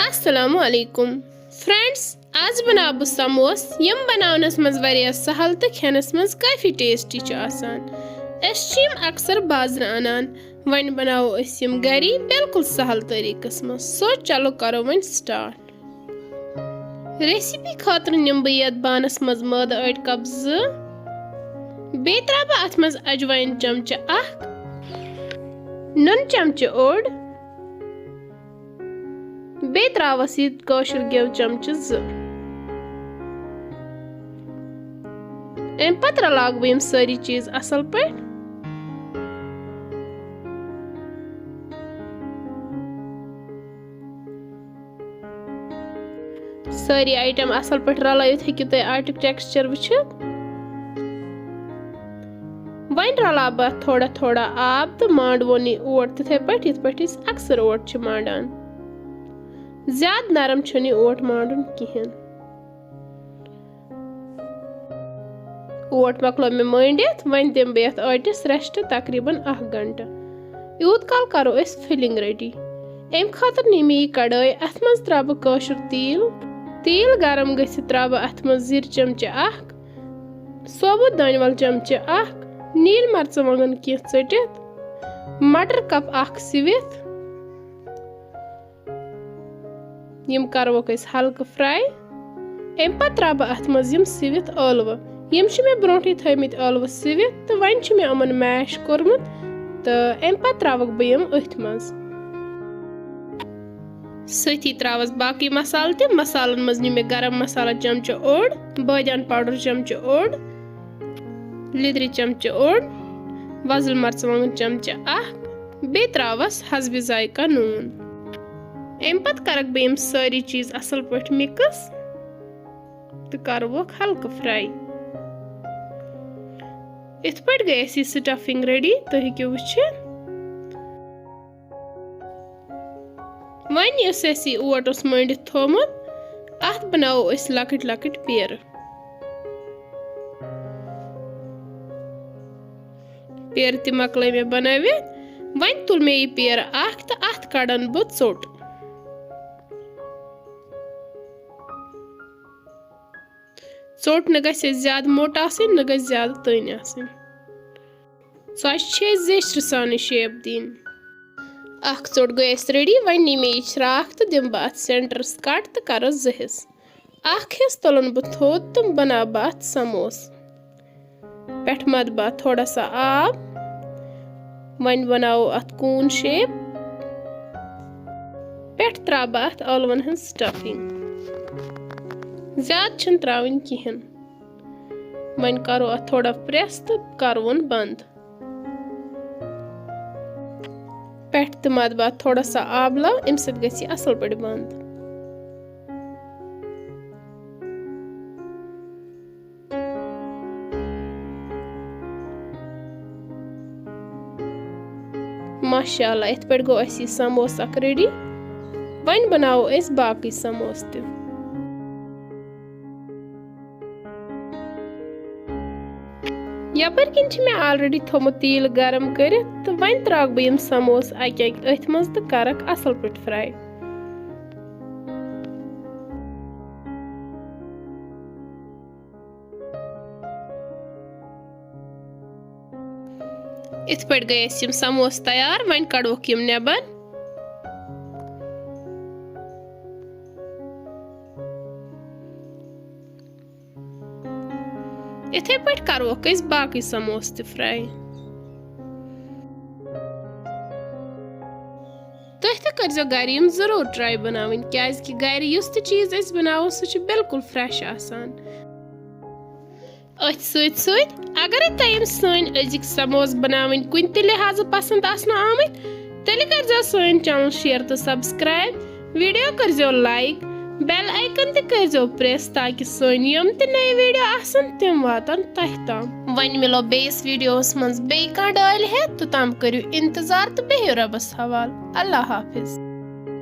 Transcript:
अस्सलामु अलैकुम फ्रेंड्स, आज बनाओ बह समोस यम बनावनस मज वारिया सहल तो खेनस मज काफी टेस्टी आसान। अक्सर बाजार अनान, वन बनाओ यम गरी बिल्कुल सहल तरीकस मज। सो चलो करो वन स्टार्ट। रेसिपी खातर निम बह यत बानस मज मैदा 8 कप 2, बे त्रा बह अथ मज अजवाइन चमचा 1, नून चमचा 1, बे त्रावस यह कौशर गेव चमचा 2। अम पत रलाग बह सारी चीज असल पे। सारी आइटम असल पे रलायित हेकु तुम आटुक टेक्सचर वुचित। वन रला बह थोड़ा थोड़ा आब तो मांडवो नी ओट तिथे पट यिथ पट अस अक्सर ओट छ मांडान। ज्यादा नरम छुनी ओट मांडुन किहन। ओट मकलो में मांडित, वन दिम बह यथ आटिस रेस्ट तकरीबन 1 घंटा। यूत काल करो अस फिलिंग रेडी। अम खातर नी मे कड़ाई, अथ मज त्रा बह कौशर तेल गरम गसित त्रा बह अथ मज जीर चमचा 1, सोबुत दानवल चमचा 1, नील मर्चवांगन कह चटित, मटर कप 1 सिवित। यम करवोक हल्का फ्राई। अम पत त्रा बह अथ मज यम सिवित अलव। यम मे ब्रोंठी थमित अलव सिवित, तो वन मे अमन मैश कोरमुत, तो अम पत त्रावक बह यम अथ मज। सती त्रावस बाकी मसाल ते। मसालन मज नी मे गरम मसाला चमचा 1, बादियान पाउडर चमचा 1, लिदरी चमचा 1, वजल मर्चवांगन चमचा 1, बे त्रावस हसबे जायका नून। अम पत करक बह यम सारी चीज असल पट मिक्स तो करवोक हल्का फ्राई। इत पट गई यह स्टफिंग रेडी, तो हेकु वुचित। वन यस ओट ओस मंडित थोमुत, अथ बनाओ अस लकट लकट पेर। पेर ते मकले मे बनावित। वन तुल मे यह पेर 1 तो अथ कड़न बह चोट। चोट न गस ज्यादा मोट आसन, न गस ज्यादा तन आसन। सो जेश्र सान शेप दिन। 1 चोट गई रेडी। वन नी मे राख तो दिम बह अथ सेंटरस कट तो करस 2 हिस्स। 1 हिस्स तुलन बह थोद तो बना बह अथ समोस। पेट मद बह थोड़ा सा आब। वन बनाओ अथ कून शेप। पेट त्रा बह अथ अलवन हन स्टफिंग। ज्यादा छन त्रावन किहन। वन करो अथ थोड़ा प्रेस तो करवन बंद। पेट तो मद बह थोड़ा सा आब लाव, अम सत गछि असल पट बंद। माशाअल्लाह, इत पट गो अस समोसा रेडी। वन बनाओ अस बाकी समोस ते। यपर किन मे ऑलरेडी थोमुत तेल गरम कर, तो वन त्राग बह यम समोस अक अथ मज तो करक असल पट फ्राई। इत पट गई यम समोस तैयार। वन कड़ोक यम नेबर। इथे पट करवोक बाकी समोस ते फ्राई। तुह ते करजो घर यम जरूर ट्राई बनावन, क्याज कि घर युस ते चीज अस बनावो सु बिल्कुल फ्रेश आसान। अथ सत सत अगर तुम सन अजिक समोस बनावन कुन ते लिहाज पसंद आसनो आमत, तेल करजो सन चैनल शेयर तो सब्सक्राइब, वीडियो करजो लाइक, बेल आइकन ते करजो प्रेस, ताकि सन यम ते नए वीडियो आसन तम वातन तह तम। वन मिलो बेस वीडियोस मज बे कह डाल है, तो तम करू इंतजार तो बेहियो रबस हवाल। अल्लाह हाफिज।